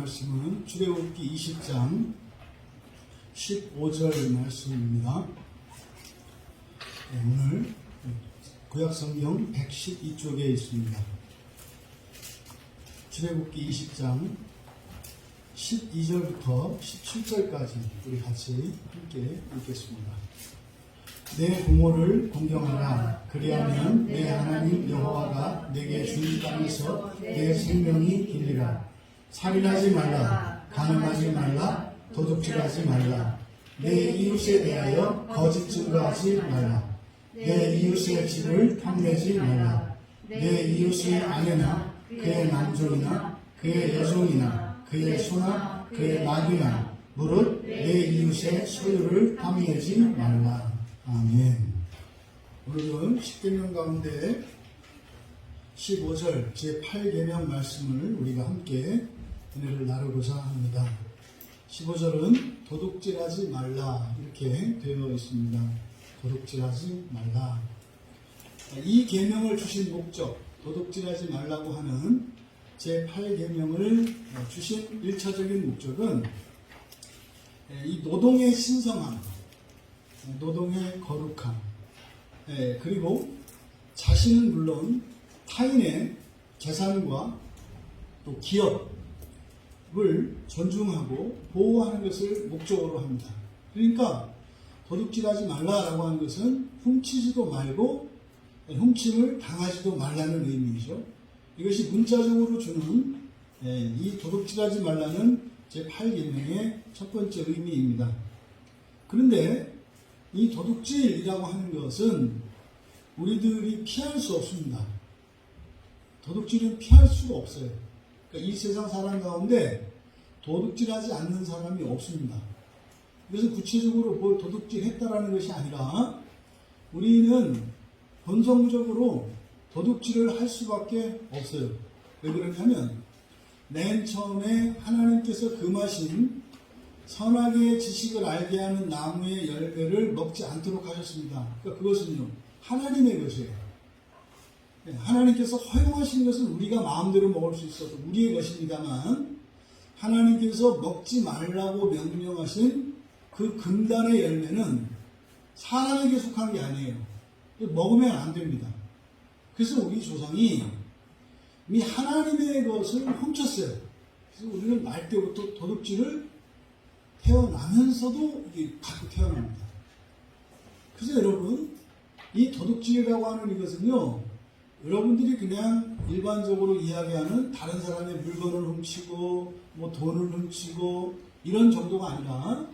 말씀은 출애굽기 20장 15절 말씀입니다. 오늘 구약성경 112쪽에 있습니다. 출애굽기 20장 12절부터 17절까지 우리 같이 함께 읽겠습니다. 내 부모를 공경하라. 그리하면 내 하나님 여호와가 내게 준 땅에서 내 생명이 길리라. 살인하지 말라. 간음하지 말라. 도둑질하지 말라. 내 이웃에 대하여 거짓 증거하지 말라. 내 이웃의 집을 탐내지 말라. 내 이웃의 아내나 그의 남종이나 그의 여종이나 그의 소나 그의 나귀나 무릇 내 이웃의 소유를 탐내지 말라. 아멘. 오늘은 십계명 가운데 15절 제8계명 말씀을 우리가 함께 은혜를 나누고자 합니다. 15절은 도둑질하지 말라 이렇게 되어 있습니다. 도둑질하지 말라. 이 계명을 주신 목적, 도둑질하지 말라고 하는 제8계명을 주신 1차적인 목적은 이 노동의 신성함, 노동의 거룩함, 그리고 자신은 물론 타인의 재산과 또 기업을 존중하고 보호하는 것을 목적으로 합니다. 그러니까 도둑질하지 말라라고 하는 것은 훔치지도 말고 훔침을 당하지도 말라는 의미이죠. 이것이 문자적으로 주는 이 도둑질하지 말라는 제8계명의 첫 번째 의미입니다. 그런데 이 도둑질이라고 하는 것은 우리들이 피할 수 없습니다. 도둑질은 피할 수가 없어요. 그러니까 이 세상 사람 가운데 도둑질하지 않는 사람이 없습니다. 그래서 구체적으로 뭘 도둑질했다라는 것이 아니라 우리는 본성적으로 도둑질을 할 수밖에 없어요. 왜 그러냐면 맨 처음에 하나님께서 금하신 선악의 지식을 알게 하는 나무의 열매를 먹지 않도록 하셨습니다. 그러니까 그것은요, 하나님의 것이에요. 하나님께서 허용하신 것은 우리가 마음대로 먹을 수 있어서 우리의 것입니다만, 하나님께서 먹지 말라고 명령하신 그 금단의 열매는 사람에게 속한 게 아니에요. 먹으면 안 됩니다. 그래서 우리 조상이 이 하나님의 것을 훔쳤어요. 그래서 우리는 날 때부터 도둑질을 태어나면서도 이게 갖고 태어납니다. 그래서 여러분, 이 도둑질이라고 하는 이것은요, 여러분들이 그냥 일반적으로 이야기하는 다른 사람의 물건을 훔치고, 돈을 훔치고, 이런 정도가 아니라,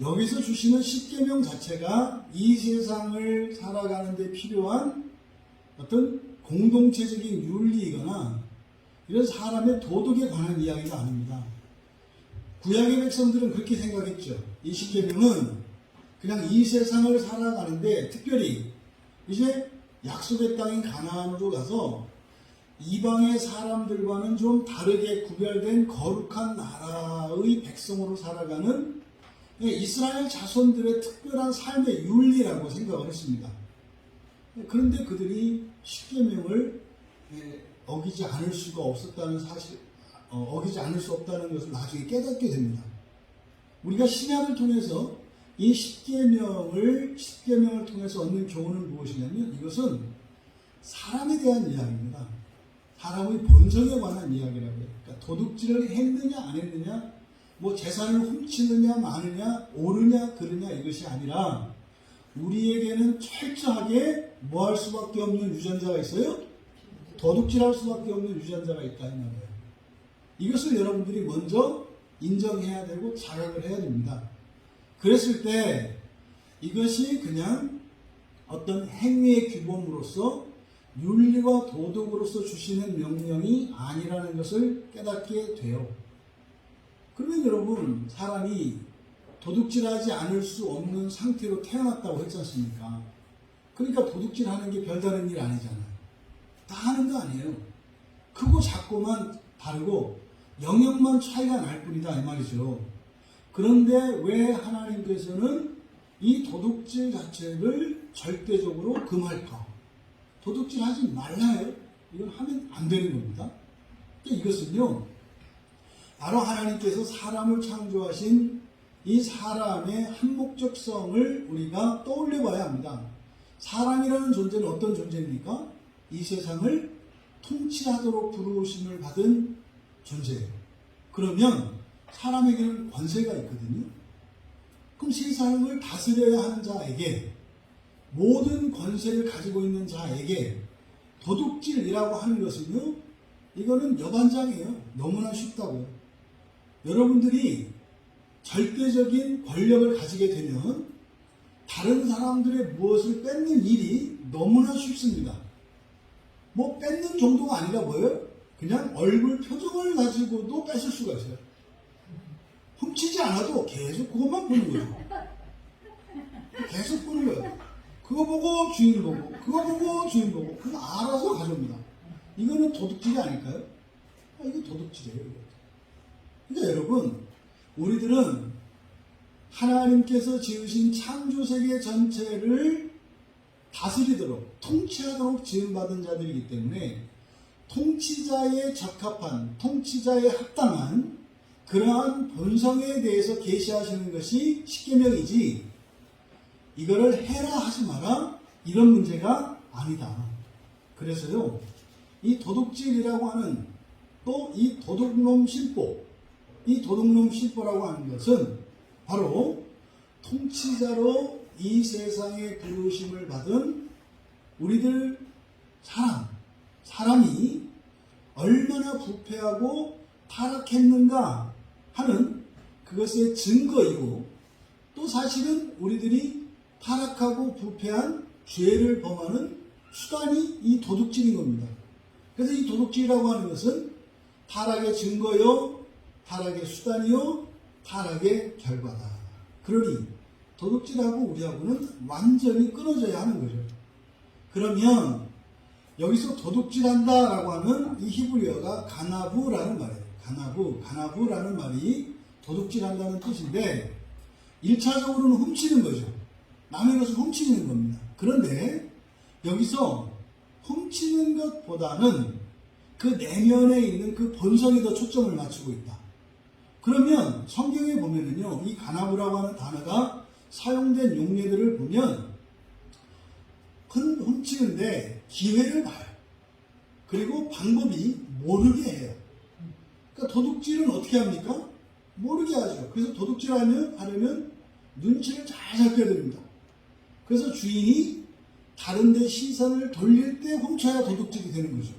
여기서 주시는 십계명 자체가 이 세상을 살아가는 데 필요한 어떤 공동체적인 윤리이거나, 이런 사람의 도덕에 관한 이야기가 아닙니다. 구약의 백성들은 그렇게 생각했죠. 이 십계명은 그냥 이 세상을 살아가는데, 특별히 이제 약속의 땅인 가나안으로 가서 이방의 사람들과는 좀 다르게 구별된 거룩한 나라의 백성으로 살아가는 이스라엘 자손들의 특별한 삶의 윤리라고 생각을 했습니다. 그런데 그들이 십계명을 어기지 않을 수가 없었다는 사실, 어기지 않을 수 없다는 것을 나중에 깨닫게 됩니다. 우리가 신약을 통해서 이 십계명을 통해서 얻는 교훈은 무엇이냐면, 이것은 사람에 대한 이야기입니다. 사람의 본성에 관한 이야기라고 해요. 그러니까 도둑질을 했느냐 안 했느냐, 재산을 훔치느냐 마느냐, 옳으냐 그르냐 이것이 아니라, 우리에게는 철저하게 뭐 할 수밖에 없는 유전자가 있어요? 도둑질할 수밖에 없는 유전자가 있다 이 말이에요. 이것을 여러분들이 먼저 인정해야 되고 자각을 해야 됩니다. 그랬을 때 이것이 그냥 어떤 행위의 규범으로서 윤리와 도덕으로서 주시는 명령이 아니라는 것을 깨닫게 돼요. 그러면 여러분, 사람이 도둑질하지 않을 수 없는 상태로 태어났다고 했지 않습니까? 그러니까 도둑질하는 게 별다른 일 아니잖아요. 다 하는 거 아니에요. 크고 작고만 다르고 영역만 차이가 날 뿐이다 이 말이죠. 그런데 왜 하나님께서는 이 도둑질 자체를 절대적으로 금할까? 도둑질 하지 말라요. 이건 하면 안 되는 겁니다. 이것은요, 바로 하나님께서 사람을 창조하신 이 사람의 한목적성을 우리가 떠올려 봐야 합니다. 사람이라는 존재는 어떤 존재입니까? 이 세상을 통치하도록 부르심을 받은 존재예요. 그러면 사람에게는 권세가 있거든요. 그럼 세상을 다스려야 하는 자에게, 모든 권세를 가지고 있는 자에게 도둑질이라고 하는 것은요, 이거는 여반장이에요. 너무나 쉽다고요. 여러분들이 절대적인 권력을 가지게 되면 다른 사람들의 무엇을 뺏는 일이 너무나 쉽습니다. 뭐 뺏는 정도가 아니라 뭐예요? 그냥 얼굴 표정을 가지고도 뺏을 수가 있어요. 훔치지 않아도 계속 그것만 보는 거예요. 계속 보는 거예요. 그거 보고 주인 보고, 그거 보고 주인 보고, 그거 알아서 가져옵니다. 이거는 도둑질이 아닐까요? 이거 도둑질이에요. 그러니까 여러분, 우리들은 하나님께서 지으신 창조세계 전체를 다스리도록, 통치하도록 지음받은 자들이기 때문에 통치자에 적합한, 통치자에 합당한 그러한 본성에 대해서 계시하시는 것이 십계명이지, 이거를 해라 하지 마라 이런 문제가 아니다. 그래서요, 이 도둑질이라고 하는, 또 이 도둑놈 신보, 이 도둑놈 신보라고 하는 것은 바로 통치자로 이 세상에 부르심을 받은 우리들 사람이 얼마나 부패하고 타락했는가 하는 그것의 증거이고, 또 사실은 우리들이 타락하고 부패한 죄를 범하는 수단이 이 도둑질인 겁니다. 그래서 이 도둑질이라고 하는 것은 타락의 증거요, 타락의 수단이요, 타락의 결과다. 그러니 도둑질하고 우리하고는 완전히 끊어져야 하는 거죠. 그러면 여기서 도둑질한다라고 하는 이 히브리어가 가나부라는 말이에요. 가나부라는 말이 도둑질한다는 뜻인데, 1차적으로는 훔치는 거죠. 남의 것을 훔치는 겁니다. 그런데 여기서 훔치는 것보다는 그 내면에 있는 그 본성에 더 초점을 맞추고 있다. 그러면 성경에 보면은요, 이 가나부라고 하는 단어가 사용된 용례들을 보면 훔치는데 기회를 봐요. 그리고 방법이 모르게 해요. 그러니까 도둑질은 어떻게 합니까? 모르게 하죠. 그래서 도둑질하려면 눈치를 잘 살펴야 됩니다. 그래서 주인이 다른 데 시선을 돌릴 때 훔쳐야 도둑질이 되는 거죠.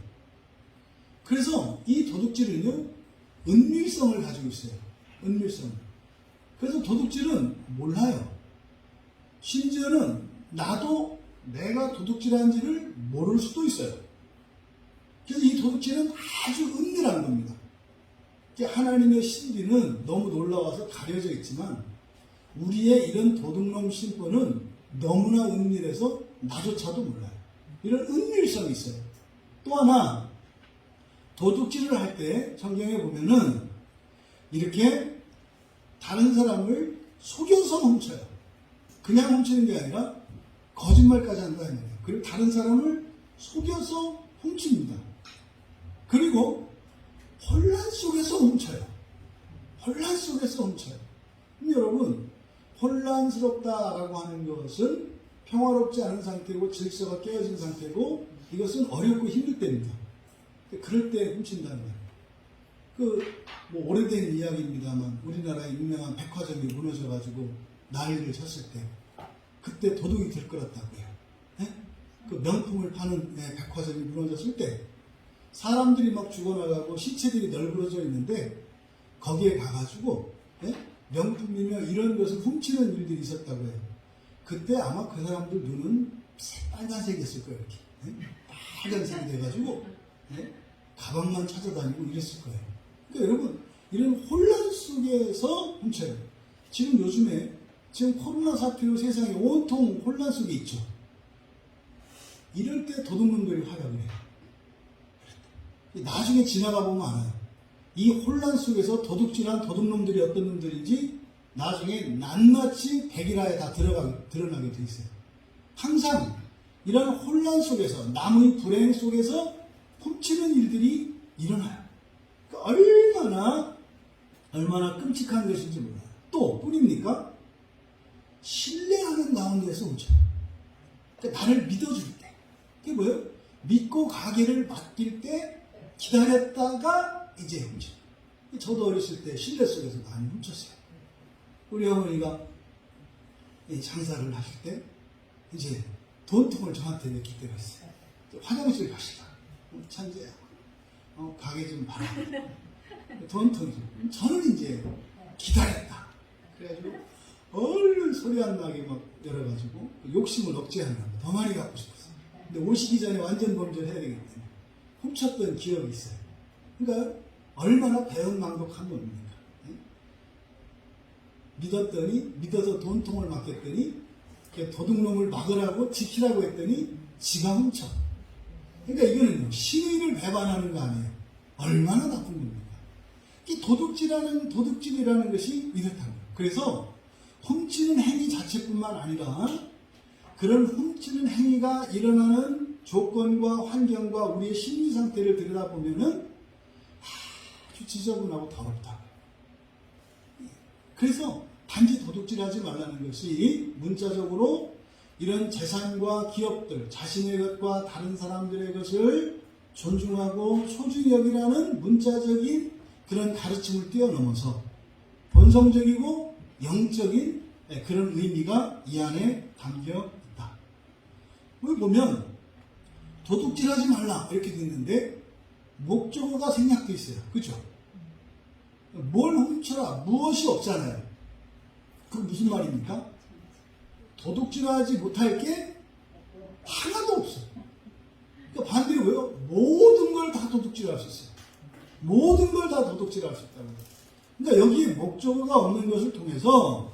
그래서 이 도둑질은요, 은밀성을 가지고 있어요. 은밀성. 그래서 도둑질은 몰라요. 심지어는 나도 내가 도둑질한지를 모를 수도 있어요. 그래서 이 도둑질은 아주 은밀한 겁니다. 하나님의 신비는 너무 놀라워서 가려져 있지만, 우리의 이런 도둑놈 신보는 너무나 은밀해서 나조차도 몰라요. 이런 은밀성이 있어요. 또 하나, 도둑질을 할 때 성경에 보면은 이렇게 다른 사람을 속여서 훔쳐요. 그냥 훔치는 게 아니라 거짓말까지 한다 이 말이에요. 그리고 다른 사람을 속여서 훔칩니다. 그리고 혼란 속에서 훔쳐요. 혼란 속에서 훔쳐요. 근데 여러분, 혼란스럽다라고 하는 것은 평화롭지 않은 상태고 질서가 깨어진 상태고, 이것은 어렵고 힘들 때입니다. 그럴 때 훔친다는 거예요. 뭐 오래된 이야기입니다만, 우리나라의 유명한 백화점이 무너져가지고 난리를 쳤을 때, 그때 도둑이 들끓었다고요. 네? 그 명품을 파는 백화점이 무너졌을 때 사람들이 막 죽어나가고 시체들이 널브러져 있는데, 거기에 가가지고 명품이며 이런 것을 훔치는 일들이 있었다고 해요. 그때 아마 그 사람들 눈은 빨간색이었을 거예요. 이렇게 빨간색이 돼가지고 가방만 찾아다니고 이랬을 거예요. 그러니까 여러분, 이런 혼란 속에서 훔쳐요. 지금 요즘에 코로나 사태로 세상이 온통 혼란 속에 있죠. 이럴 때 도둑놈들이 활약을 해요. 나중에 지나가 보면 알아요. 이 혼란 속에서 도둑질한 도둑놈들이 어떤 놈들인지 나중에 낱낱이 백일화에 다 드러나게 돼 있어요. 항상 이런 혼란 속에서, 남의 불행 속에서 훔치는 일들이 일어나요. 그러니까 얼마나 얼마나 끔찍한 것인지 몰라요. 또 뿐입니까? 신뢰하는 가운데에서 훔쳐요. 그러니까 나를 믿어줄 때. 그게 뭐예요? 믿고 가게를 맡길 때 기다렸다가 이제 훔쳐요. 저도 어렸을 때 신뢰 속에서 많이 훔쳤어요. 우리 어머니가 장사를 하실 때 이제 돈통을 저한테 맡길 때가 있어요. 화장실 가시다. 찬재야, 가게 좀 봐라. 돈통이 좀. 저는 이제 기다렸다. 그래가지고 얼른 소리 안 나게 막 열어가지고 욕심을 억제하려고 더 많이 갖고 싶었어요. 근데 오시기 전에 완전 범죄를 해야 되기 때문에 훔쳤던 기억이 있어요. 그러니까 얼마나 배은망덕한 겁니까? 믿어서 돈통을 맡겼더니 도둑놈을 막으라고 지키라고 했더니 지가 훔쳐. 그러니까 이거는 신의를 배반하는 거 아니에요. 얼마나 나쁜 겁니까? 이 도둑질이라는 것이 이렇다는 거예요. 그래서 훔치는 행위 자체뿐만 아니라 그런 훔치는 행위가 일어나는 조건과 환경과 우리의 심리 상태를 들여다보면은 아주 지저분하고 더럽다. 그래서 단지 도둑질하지 말라는 것이 문자적으로 이런 재산과 기업들, 자신의 것과 다른 사람들의 것을 존중하고 소중히 여기라는 문자적인 그런 가르침을 뛰어넘어서 본성적이고 영적인 그런 의미가 이 안에 담겨 있다. 여기 보면 도둑질하지 말라 이렇게 되어 있는데 목적어가 생략되어 있어요. 그렇죠? 뭘 훔쳐라 무엇이 없잖아요. 그건 무슨 말입니까? 도둑질하지 못할 게 하나도 없어요. 그러니까 반대로 왜요? 모든 걸 다 도둑질할 수 있어요. 모든 걸 다 도둑질할 수 있다는 거예요. 그러니까 여기에 목적어가 없는 것을 통해서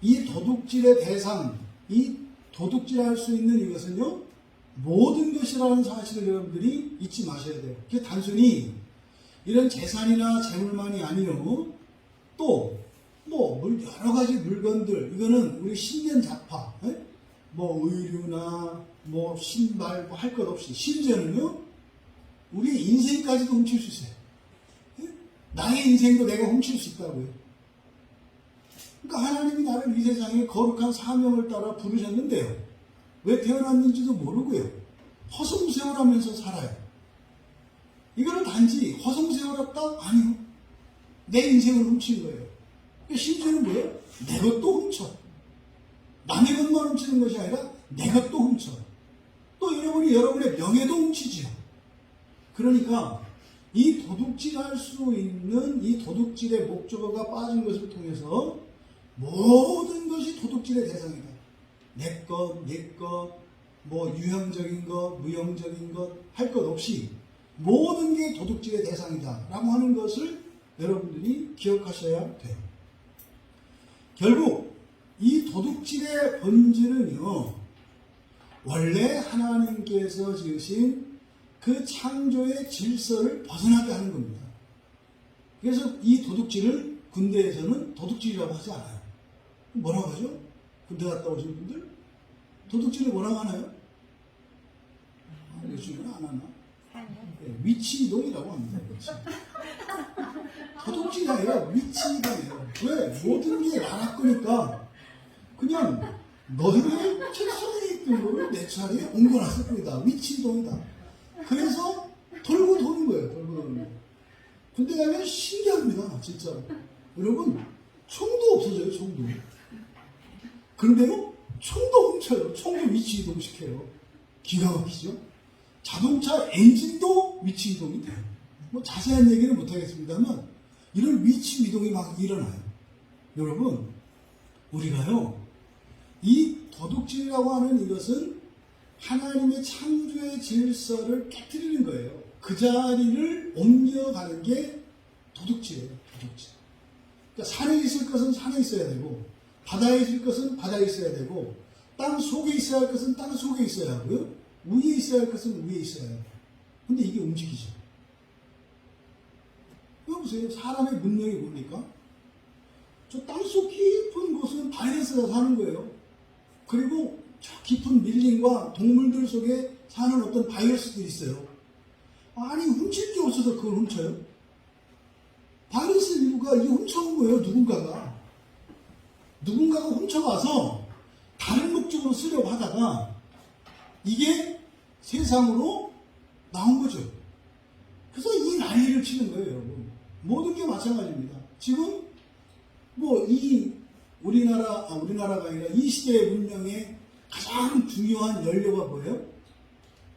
이 도둑질의 대상, 이 도둑질할 수 있는 이것은요, 모든 것이라는 사실을 여러분들이 잊지 마셔야 돼요. 그게 단순히 이런 재산이나 재물만이 아니요, 또 여러 가지 물건들, 이거는 우리 신년 잡화, 의류나 신발 할 것 없이, 심지어는요 우리 인생까지도 훔칠 수 있어요. 나의 인생도 내가 훔칠 수 있다고요. 그러니까 하나님이 나를 이 세상에 거룩한 사명을 따라 부르셨는데요, 왜 태어났는지도 모르고요, 허송세월하면서 살아요. 이거는 단지 허송세월했다? 아니요, 내 인생을 훔친 거예요. 심지어는 뭐예요? 내 것도 훔쳐. 남의 것만 훔치는 것이 아니라 내 것도 훔쳐. 또 여러분의 명예도 훔치지요. 그러니까 이 도둑질할 수 있는 이 도둑질의 목적어가 빠진 것을 통해서 모든 것이 도둑질의 대상이다. 내 것, 유형적인 것, 무형적인 것, 할 것 없이 모든 게 도둑질의 대상이다 라고 하는 것을 여러분들이 기억하셔야 돼요. 결국 이 도둑질의 본질은요, 원래 하나님께서 지으신 그 창조의 질서를 벗어나게 하는 겁니다. 그래서 이 도둑질을 군대에서는 도둑질이라고 하지 않아요. 뭐라고 하죠? 군대 갔다 오신 분들? 도둑질을 뭐라고 하나요? 요즘은 안 하나? 네, 위치이동이라고 합니다. 도둑질이 아니라 위치이동이에요. 왜? 모든 게 나라 거니까 그냥 너희의 책상에 있던 거를 내 차례에 옮겨놨을 뿐이다. 위치이동이다. 그래서 돌고 도는 거예요. 돌고 도는 거. 군대 가면 신기합니다. 진짜로. 여러분, 총도 없어져요. 총도. 그런데요, 총도 훔쳐요. 총도 위치 이동시켜요. 기가 막히죠? 자동차 엔진도 위치 이동이 돼요. 자세한 얘기는 못하겠습니다만 이런 위치 이동이 막 일어나요. 여러분, 우리가요, 이 도둑질이라고 하는 이것은 하나님의 창조의 질서를 깨뜨리는 거예요. 그 자리를 옮겨가는 게 도둑질이에요. 도둑질. 그러니까 산에 있을 것은 산에 있어야 되고, 바다에 있을 것은 바다에 있어야 되고, 땅 속에 있어야 할 것은 땅 속에 있어야 하고요, 위에 있어야 할 것은 위에 있어야 해요. 근데 이게 움직이죠. 여보세요. 사람의 문명이 뭡니까? 저 땅속 깊은 곳은 바이러스가 사는 거예요. 그리고 저 깊은 밀림과 동물들 속에 사는 어떤 바이러스들이 있어요. 아니, 훔칠 게 없어서 그걸 훔쳐요? 바이러스 이유가 이게 훔쳐온 거예요. 누군가가 훔쳐가서 다른 목적으로 쓰려고 하다가 이게 세상으로 나온 거죠. 그래서 이 난리를 치는 거예요, 여러분. 모든 게 마찬가지입니다. 지금 뭐 이 우리나라가 아니라 이 시대의 문명의 가장 중요한 연료가 뭐예요?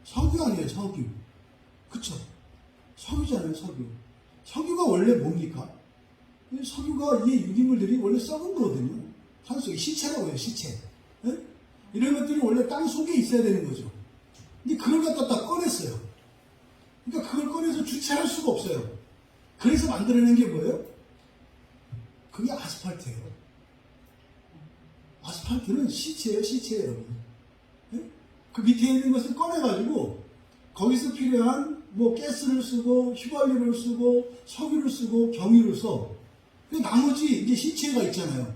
석유 아니에요, 석유. 그쵸? 석유잖아요, 석유. 석유가 원래 뭡니까? 석유가 이 유기물들이 원래 썩은 거거든요. 산속에 시체라고 해요, 시체. 네? 이런 것들이 원래 땅 속에 있어야 되는 거죠. 근데 그걸 갖다 꺼냈어요. 그러니까 그걸 꺼내서 주체할 수가 없어요. 그래서 만들어낸 게 뭐예요? 그게 아스팔트예요. 아스팔트는 시체예요, 여러분. 네? 그 밑에 있는 것을 꺼내가지고 거기서 필요한 뭐 가스를 쓰고 휘발유를 쓰고 석유를 쓰고 경유를 써. 나머지 이제 시체가 있잖아요.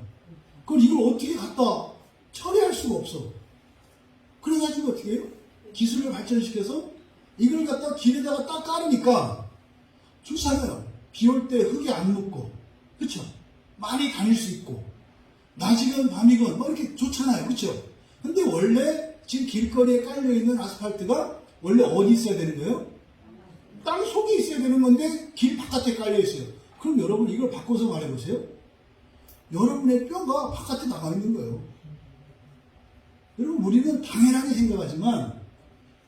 그걸 이걸 어떻게 갖다 처리할 수가 없어. 그래가지고 어떻게 해요? 기술을 발전시켜서 이걸 갖다 길에다가 딱 깔으니까 좋잖아요. 비 올 때 흙이 안 묻고, 그쵸? 많이 다닐 수 있고, 낮이건 밤이건 뭐 이렇게 좋잖아요. 그쵸? 근데 원래 지금 길거리에 깔려있는 아스팔트가 원래 어디 있어야 되는 거예요? 땅 속에 있어야 되는 건데 길 바깥에 깔려있어요. 그럼 여러분 이걸 바꿔서 말해보세요. 여러분의 뼈가 바깥에 나가 있는 거예요. 여러분 우리는 당연하게 생각하지만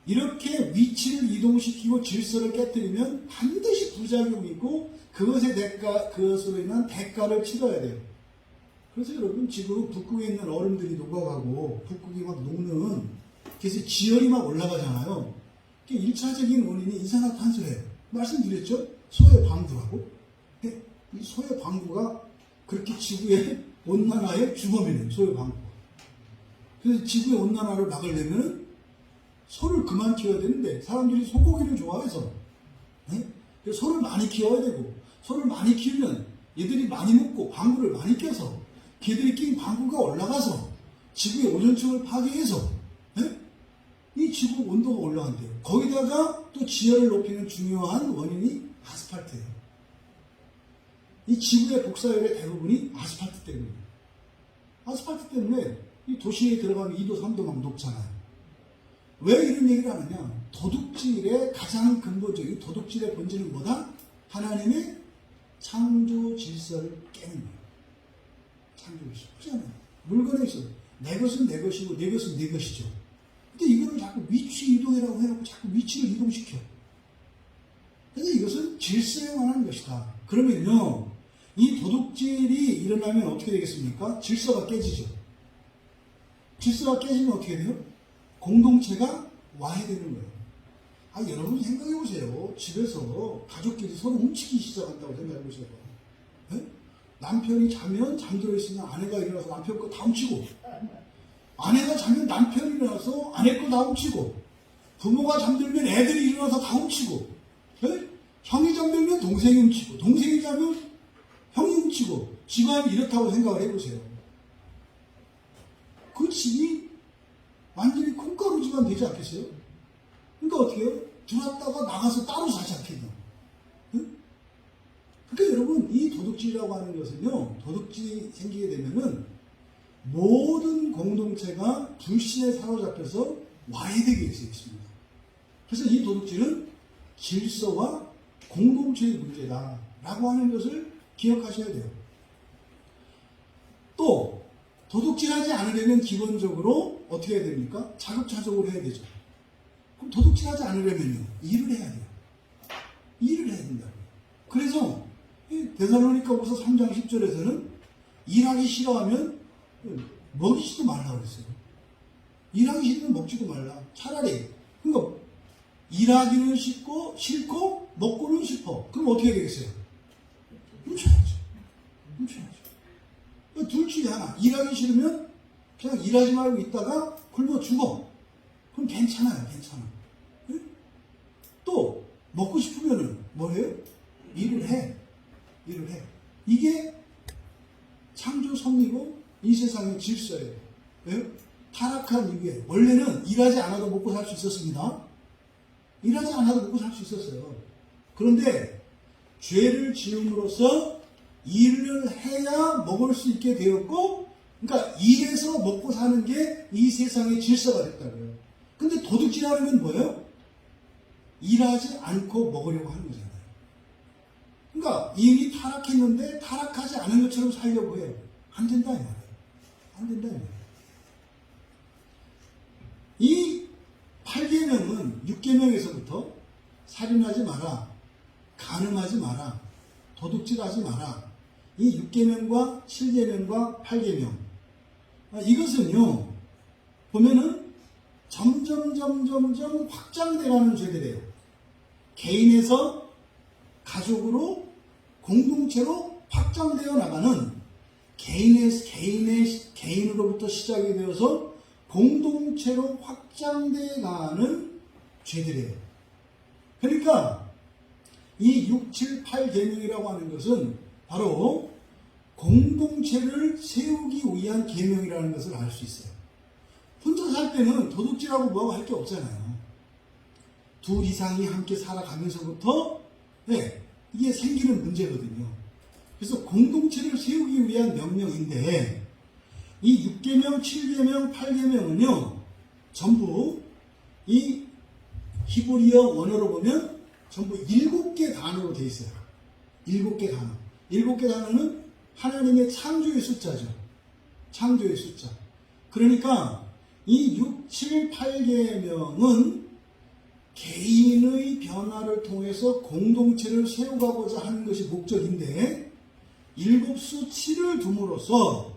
이렇게 위치를 이동시키고 질서를 깨뜨리면 반드시 부작용이 있고 그것으로 인한 대가를 치러야 돼요. 그래서 여러분 지금 북극에 있는 얼음들이 녹아가고 북극이 막 녹는 그래서 지열이 막 올라가잖아요. 1차적인 원인이 이산화탄소예요. 말씀드렸죠? 소의 방부라고. 근데 이 소의 방부가 그렇게 지구의 온난화의 주범이네요. 소의 방부가. 그래서 지구의 온난화를 막으려면 소를 그만 키워야 되는데 사람들이 소고기를 좋아해서 네? 소를 많이 키워야 되고 소를 많이 키우면 얘들이 많이 먹고 방구를 많이 껴서 걔들이 낀 방구가 올라가서 지구의 오존층을 파괴해서 네? 이 지구 온도가 올라간대요. 거기다가 또 지열을 높이는 중요한 원인이 아스팔트예요. 이 지구의 복사열의 대부분이 아스팔트 때문이에요. 아스팔트 때문에 이 도시에 들어가면 2도, 3도 막 높잖아요. 왜 이런 얘기를 하느냐? 도둑질의 가장 근본적인 도둑질의 본질은 뭐다? 하나님의 창조 질서를 깨는 거예요. 창조 질서. 그렇잖아요. 물건에 있어. 내 것은 내 것이고 내 것은 내 것이죠. 근데 이거를 자꾸 위치 이동이라고 해놓고 자꾸 위치를 이동시켜. 근데 이것은 질서에 관한 것이다. 그러면요, 이 도둑질이 일어나면 어떻게 되겠습니까? 질서가 깨지죠. 질서가 깨지면 어떻게 돼요? 공동체가 와해되는 거예요. 여러분 생각해보세요. 집에서 가족끼리 서로 훔치기 시작한다고 생각해보세요. 네? 남편이 자면 잠들어 있으면 아내가 일어나서 남편 거 다 훔치고, 아내가 자면 남편이 일어나서 아내 거 다 훔치고, 부모가 잠들면 애들이 일어나서 다 훔치고, 네? 형이 잠들면 동생이 훔치고, 동생이 자면 형이 훔치고, 집안이 이렇다고 생각을 해보세요. 그 집이 완전히 콩가루 집안 되지 않겠어요? 그러니까 어떻게 해요? 들어왔다가 나가서 따로 살지 않겠냐. 응? 그러니까 여러분, 이 도둑질이라고 하는 것은요, 도둑질이 생기게 되면은 모든 공동체가 불신에 사로잡혀서 와해되게 되어 있습니다. 그래서 이 도둑질은 질서와 공동체의 문제다라고 하는 것을 기억하셔야 돼요. 또 도둑질하지 않으려면 기본적으로 어떻게 해야 됩니까? 자급자족으로 해야 되죠. 그럼 도둑질하지 않으려면요, 일을 해야 돼요. 일을 해야 된다고요. 그래서 데살로니가후서 3장 10절에서는 일하기 싫어하면 먹이지도 말라고 그랬어요. 일하기 싫으면 먹지도 말라. 차라리 그러니까 일하기는 싫고 먹고는 싶어. 그럼 어떻게 되겠어요? 훔쳐야죠. 둘 중에 하나. 일하기 싫으면 그냥 일하지 말고 있다가 굶어 죽어. 그럼 괜찮아요. 네? 또 먹고 싶으면은 뭐래요? 일을 해. 이게 창조 섭리고 이 세상의 질서예요. 왜요? 타락한 이후에 원래는 일하지 않아도 먹고 살 수 있었습니다. 일하지 않아도 먹고 살 수 있었어요. 그런데 죄를 지음으로써 일을 해야 먹을 수 있게 되었고, 그러니까 일해서 먹고 사는 게 이 세상의 질서가 됐다고요. 근데 도둑질하는 건 뭐예요? 일하지 않고 먹으려고 하는 거잖아요. 그러니까 이미 타락했는데 타락하지 않은 것처럼 살려고 해요. 안 된다 이 말이에요. 안 된다 이 말이에요. 이 8계명은 6계명에서부터 살인하지 마라, 간음하지 마라, 도둑질하지 마라. 이 6계명과 7계명과 8계명, 이것은요 보면은 점점 확장돼가는 죄들이에요. 개인에서 가족으로 공동체로 확장되어 나가는 개인으로부터 시작이 되어서 공동체로 확장돼가는 죄들이에요. 그러니까 이 6, 7, 8계명이라고 하는 것은 바로 공동체를 세우기 위한 계명이라는 것을 알 수 있어요. 혼자 살 때는 도둑질하고 뭐하고 할 게 없잖아요. 둘 이상이 함께 살아가면서부터 이게 생기는 문제거든요. 그래서 공동체를 세우기 위한 명령인데 이 6계명, 7계명, 8계명은요 전부 이 히브리어 원어로 보면 전부 7개 단어로 되어 있어요. 7개 단어. 7개 단어는 하나님의 창조의 숫자죠. 창조의 숫자. 그러니까 이 6, 7, 8계명은 개인의 변화를 통해서 공동체를 세워가고자 하는 것이 목적인데 7수 7을 둠으로써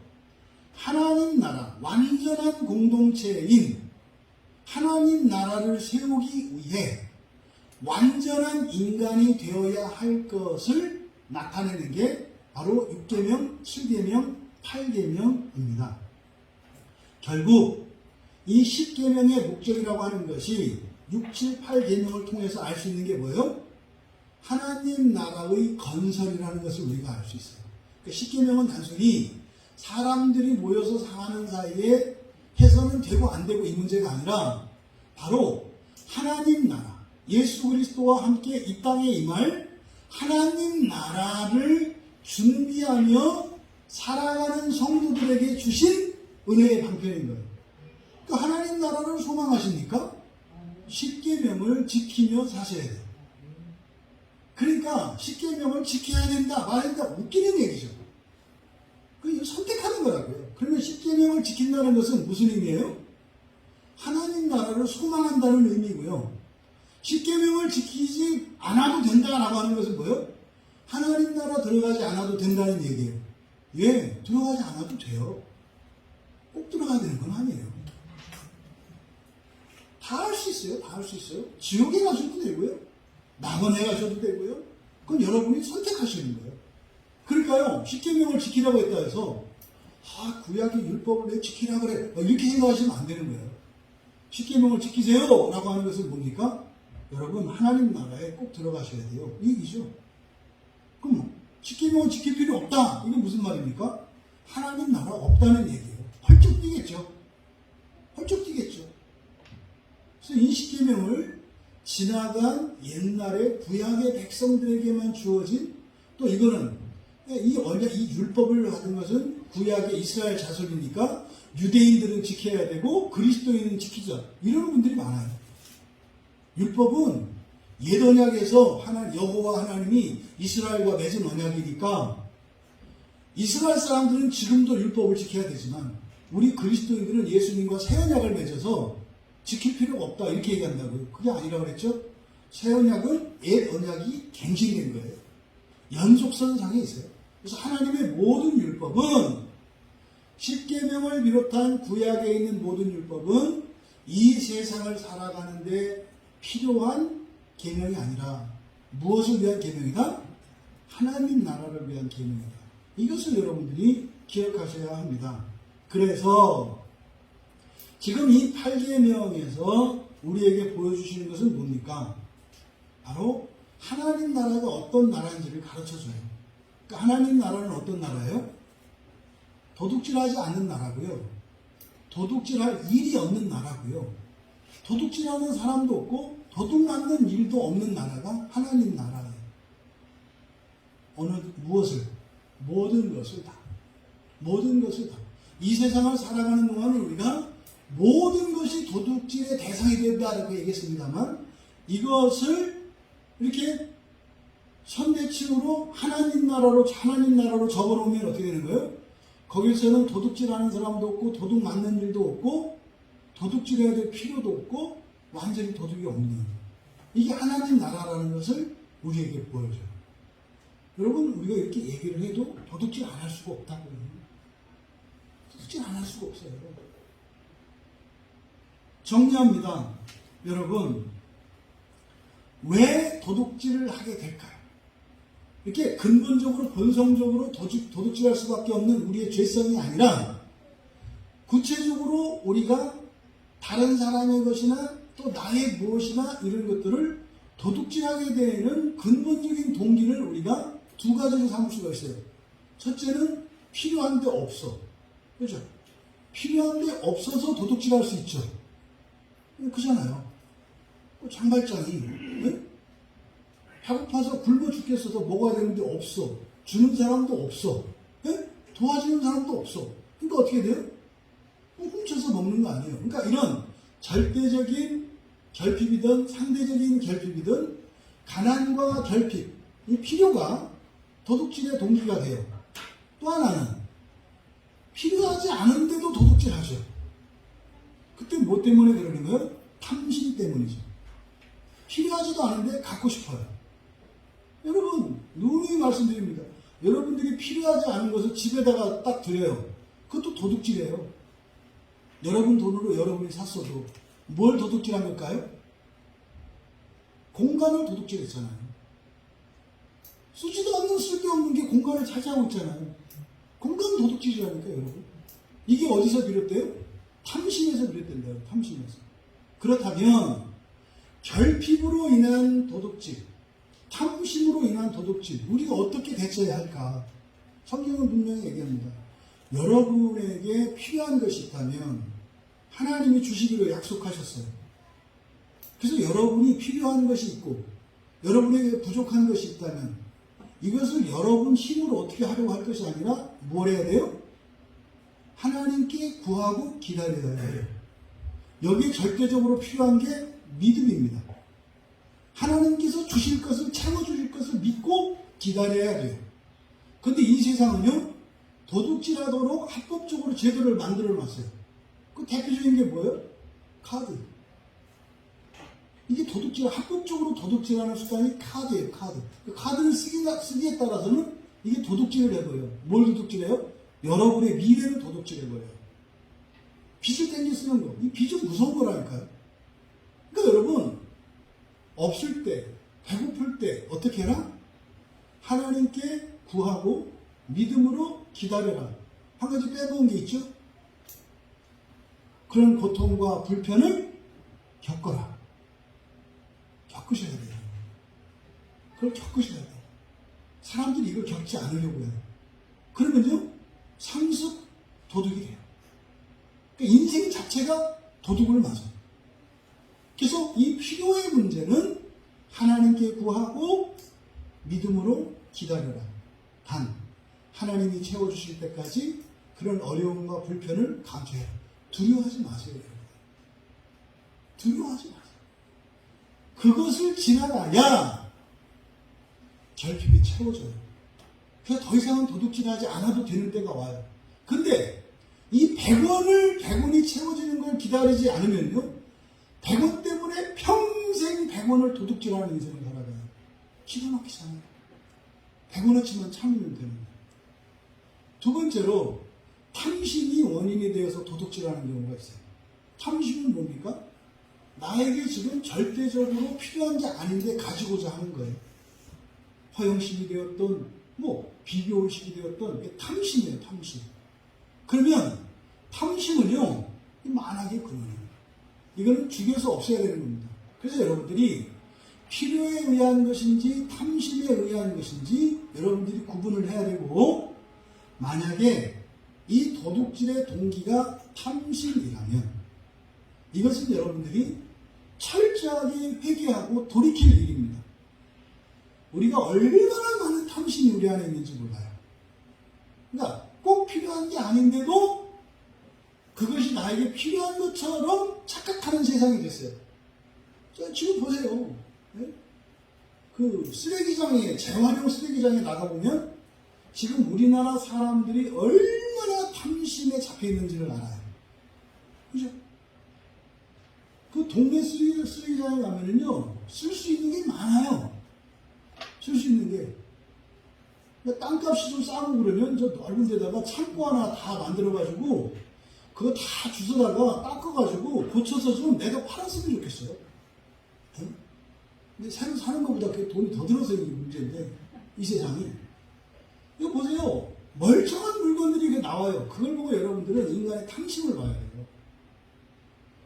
하나님 나라, 완전한 공동체인 하나님 나라를 세우기 위해 완전한 인간이 되어야 할 것을 나타내는 게 바로 6계명, 7계명, 8계명입니다. 결국 이 10계명의 목적이라고 하는 것이 6, 7, 8계명을 통해서 알 수 있는 게 뭐예요? 하나님 나라의 건설이라는 것을 우리가 알 수 있어요. 그러니까 10계명은 단순히 사람들이 모여서 사는 사이에 해서는 되고 안 되고 이 문제가 아니라 바로 하나님 나라, 예수 그리스도와 함께 이 땅에 임할 하나님 나라를 준비하며 살아가는 성도들에게 주신 은혜의 방편인 거예요. 그러니까 하나님 나라를 소망하십니까? 10계명을 지키며 사셔야 돼요. 그러니까 10계명을 지켜야 된다, 말해야 된다, 웃기는 얘기죠. 그 선택하는 거라고요. 그러면 10계명을 지킨다는 것은 무슨 의미예요? 하나님 나라를 소망한다는 의미고요. 10계명을 지키지 않아도 된다라고 하는 것은 뭐예요? 하나님 나라 들어가지 않아도 된다는 얘기예요. 왜? 들어가지 않아도 돼요. 꼭 들어가야 되는 건 아니에요. 다 할 수 있어요. 다 할 수 있어요. 지옥에 가셔도 되고요. 낙원에 가셔도 되고요. 그건 여러분이 선택하시는 거예요. 그러니까요, 10계명을 지키라고 했다 해서 구약의 율법을 왜 지키라 그래? 이렇게 생각하시면 안 되는 거예요. 10계명을 지키세요 라고 하는 것은 뭡니까? 여러분 하나님 나라에 꼭 들어가셔야 돼요. 이 얘기죠. 그럼 10계명은 지킬 필요 없다. 이건 무슨 말입니까? 하나님 나라 없다는 얘기예요. 펄쩍 뛰겠죠. 펄쩍 뛰겠죠. 그래서 이 10계명을 지나간 옛날에 구약의 백성들에게만 주어진, 또 이거는 이 율법을 하는 것은 구약의 이스라엘 자손이니까 유대인들은 지켜야 되고 그리스도인은 지키자, 이러는 분들이 많아요. 율법은 옛 언약에서 여호와 하나님이 이스라엘과 맺은 언약이니까 이스라엘 사람들은 지금도 율법을 지켜야 되지만 우리 그리스도인들은 예수님과 새 언약을 맺어서 지킬 필요가 없다, 이렇게 얘기한다고요. 그게 아니라 그랬죠. 새 언약은 옛 언약이 갱신된 거예요. 연속선상에 있어요. 그래서 하나님의 모든 율법은 10계명을 비롯한 구약에 있는 모든 율법은 이 세상을 살아가는데 필요한 계명이 아니라 무엇을 위한 계명이다? 하나님 나라를 위한 계명이다. 이것을 여러분들이 기억하셔야 합니다. 그래서 지금 이 8계명에서 우리에게 보여주시는 것은 뭡니까? 바로 하나님 나라가 어떤 나라인지를 가르쳐줘요. 그러니까 하나님 나라는 어떤 나라예요? 도둑질하지 않는 나라고요. 도둑질할 일이 없는 나라고요. 도둑질하는 사람도 없고 도둑맞는 일도 없는 나라가 하나님 나라예요. 무엇을? 모든 것을 다. 모든 것을 다. 이 세상을 살아가는 동안은 우리가 모든 것이 도둑질의 대상이 된다라고 얘기했습니다만 이것을 이렇게 선대칭으로 하나님 나라로 적어놓으면 어떻게 되는 거예요? 거기서는 도둑질하는 사람도 없고 도둑 맞는 일도 없고 도둑질해야 될 필요도 없고 완전히 도둑이 없는 이게 하나님 나라라는 것을 우리에게 보여줘요. 여러분 우리가 이렇게 얘기를 해도 도둑질 안 할 수가 없다고요. 도둑질 안 할 수가 없어요. 정리합니다. 여러분 왜 도둑질을 하게 될까요? 이렇게 근본적으로 본성적으로 도둑질할 수밖에 없는 우리의 죄성이 아니라 구체적으로 우리가 다른 사람의 것이나 또 나의 무엇이나 이런 것들을 도둑질하게 되는 근본적인 동기를 우리가 두 가지로 삼을 수가 있어요. 첫째는 필요한데 없어. 그렇죠? 필요한데 없어서 도둑질할 수 있죠. 그잖아요. 장발장이 네? 배고파서 굶어 죽겠어서 먹어야 되는데 없어. 주는 사람도 없어. 네? 도와주는 사람도 없어. 그러니까 어떻게 돼요? 훔쳐서 먹는 거 아니에요. 그러니까 이런 절대적인 결핍이든 상대적인 결핍이든 가난과 결핍, 이 필요가 도둑질의 동기가 돼요. 또 하나는 필요하지 않은데도 도둑질하죠. 그때 뭐 때문에 그러는 거예요? 탐심 때문이죠. 필요하지도 않은데 갖고 싶어요. 여러분 누누이 말씀드립니다. 여러분들이 필요하지 않은 것을 집에다가 딱 들여요. 그것도 도둑질이에요. 여러분 돈으로 여러분이 샀어도 뭘 도둑질한 걸까요? 공간을 도둑질했잖아요. 쓰지도 않는 쓸데없는 게 공간을 차지하고 있잖아요. 공간 도둑질이라니까 여러분. 이게 어디서 비롯돼요? 탐심에서 비롯된다요. 탐심에서. 그렇다면 결핍으로 인한 도둑질, 탐심으로 인한 도둑질, 우리가 어떻게 대처해야 할까? 성경은 분명히 얘기합니다. 여러분에게 필요한 것이 있다면 하나님이 주시기로 약속하셨어요. 그래서 여러분이 필요한 것이 있고 여러분에게 부족한 것이 있다면 이것을 여러분 힘으로 어떻게 하려고 할 것이 아니라 뭘 해야 돼요? 하나님께 구하고 기다려야 해요. 여기에 절대적으로 필요한 게 믿음입니다. 하나님께서 주실 것을 채워주실 것을 믿고 기다려야 돼요. 그런데 이 세상은요 도둑질하도록 합법적으로 제도를 만들어 놨어요. 그 대표적인 게 뭐예요? 카드. 이게 도둑질, 합법적으로 도둑질하는 수단이 카드예요. 카드. 그 카드를 쓰기에 따라서는 이게 도둑질을 해버려요. 뭘 도둑질해요? 여러분의 미래를 도둑질해버려요. 빚을 땡겨 쓰는 거. 이 빚은 무서운 거라니까요. 그러니까 여러분 없을 때, 배고플 때 어떻게 해라? 하나님께 구하고 믿음으로 기다려라. 한 가지 빼놓은 게 있죠? 그런 고통과 불편을 겪어라. 겪으셔야 돼요. 그걸 겪으셔야 돼요. 사람들이 이걸 겪지 않으려고 해요. 그러면요, 상습 도둑이 돼요. 그러니까 인생 자체가 도둑을 맞아요. 그래서 이 필요의 문제는 하나님께 구하고 믿음으로 기다려라. 단, 하나님이 채워주실 때까지 그런 어려움과 불편을 감수해라. 두려워하지 마세요. 두려워하지 마세요. 그것을 지나가야 결핍이 채워져요. 그래서 더 이상은 도둑질하지 않아도 되는 때가 와요. 근데 이 100원이 채워지는 걸 기다리지 않으면요, 100원 때문에 평생 100원을 도둑질하는 인생을 살아가요. 기가 막히잖아요. 100원어치만 참으면 되는 거예요. 두 번째로 탐심이 원인이 되어서 도둑질하는 경우가 있어요. 탐심은 뭡니까? 나에게 지금 절대적으로 필요한 게 아닌데 가지고자 하는 거예요. 허영심이 되었던 비교의식이 되었던 이게 탐심이에요. 탐심. 그러면 탐심은요 만악의 근원이에요. 이거는 죽여서 없애야 되는 겁니다. 그래서 여러분들이 필요에 의한 것인지 탐심에 의한 것인지 여러분들이 구분을 해야 되고, 만약에 이 도둑질의 동기가 탐심이라면 이것은 여러분들이 철저하게 회개하고 돌이킬 일입니다. 우리가 얼마나 많은 탐심이 우리 안에 있는지 몰라요. 그러니까 꼭 필요한 게 아닌데도 그것이 나에게 필요한 것처럼 착각하는 세상이 됐어요. 지금 보세요. 네? 그 쓰레기장에, 재활용 쓰레기장에 나가보면 지금 우리나라 사람들이 얼마나 탐심에 잡혀 있는지를 알아요. 그죠? 그 동네 쓰레기장에 가면은요, 쓸 수 있는 게 많아요. 쓸 수 있는 게. 땅값이 좀 싸고 그러면 저 넓은 데다가 창고 하나 다 만들어가지고 그거 다 주워다가 닦아가지고 고쳐서 좀 내가 팔았으면 좋겠어요. 응? 근데 새로 사는 것보다 그 돈이 더 들어서 이게 문제인데, 이 세상에. 이거 보세요. 멀쩡한 물건들이 이렇게 나와요. 그걸 보고 여러분들은 인간의 탐심을 봐야 돼요.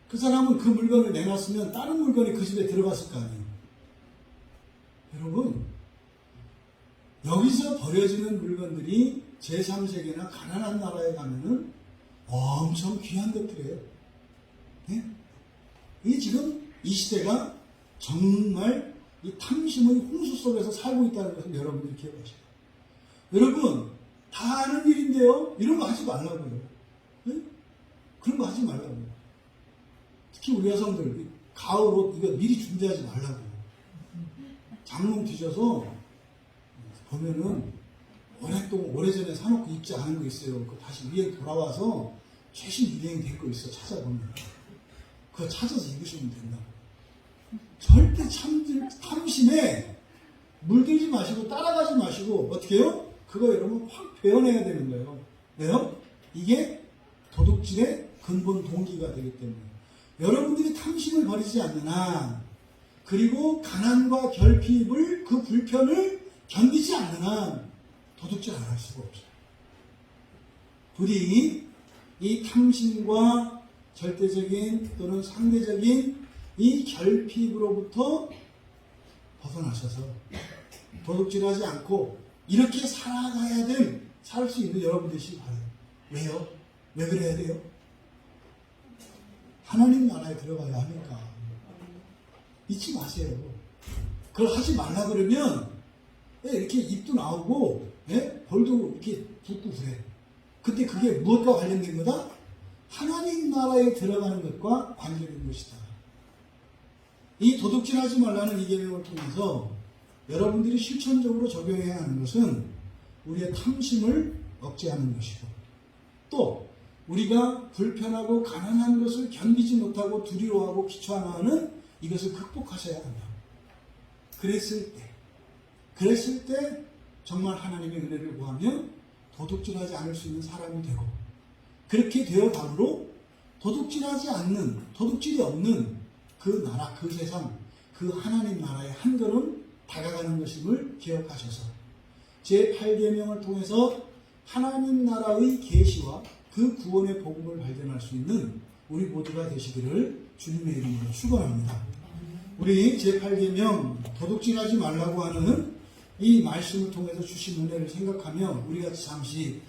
그 사람은 그 물건을 내놨으면 다른 물건이 그 집에 들어갔을 거 아니에요. 여러분, 여기서 버려지는 물건들이 제3세계나 가난한 나라에 가면은 엄청 귀한 것들이에요. 네? 이게 지금 이 시대가 정말 이 탐심의 홍수 속에서 살고 있다는 것을 여러분들이 기억하셔야 돼요. 여러분, 다 아는 일인데요. 이런 거 하지 말라고요. 네? 그런 거 하지 말라고요. 특히 우리 여성들, 가을 옷 이거 미리 준비하지 말라고요. 장롱 뒤져서 보면은 오래전에 사놓고 입지 않은 거 있어요. 그 다시 유행 돌아와서 최신 유행이 될 거 있어. 찾아보면. 그거 찾아서 입으시면 된다고. 절대 탐심에 물들지 마시고 따라가지 마시고 어떻게 해요? 그거 여러분 확 배워내야 되는 거예요. 왜요? 이게 도둑질의 근본 동기가 되기 때문에. 여러분들이 탐심을 버리지 않는 한, 그리고 가난과 결핍을, 그 불편을 견디지 않는 한 도둑질 안 할 수가 없어요. 부디 이 탐심과 절대적인 또는 상대적인 이 결핍으로부터 벗어나셔서 도둑질하지 않고 이렇게 살아가야 살 수 있는 여러분 되시기 바라요. 왜요? 왜 그래야 돼요? 하나님 나라에 들어가야 하니까. 잊지 마세요. 그걸 하지 말라 그러면 이렇게 입도 나오고 벌도 이렇게 붙고 그래. 근데 그게 무엇과 관련된 거다? 하나님 나라에 들어가는 것과 관련된 것이다. 이 도둑질하지 말라는 이 계명을 통해서 여러분들이 실천적으로 적용해야 하는 것은 우리의 탐심을 억제하는 것이고, 또 우리가 불편하고 가난한 것을 견디지 못하고 두려워하고 귀찮아하는 이것을 극복하셔야 한다. 그랬을 때 정말 하나님의 은혜를 구하며 도둑질하지 않을 수 있는 사람이 되고, 그렇게 되어감으로 도둑질이 없는 그 나라, 그 세상, 그 하나님 나라에 한 걸음 다가가는 것임을 기억하셔서 제8계명을 통해서 하나님 나라의 계시와 그 구원의 복음을 발견할 수 있는 우리 모두가 되시기를 주님의 이름으로 축원합니다. 우리 제8계명 도둑질하지 말라고 하는 이 말씀을 통해서 주신 은혜를 생각하며 우리 같이 잠시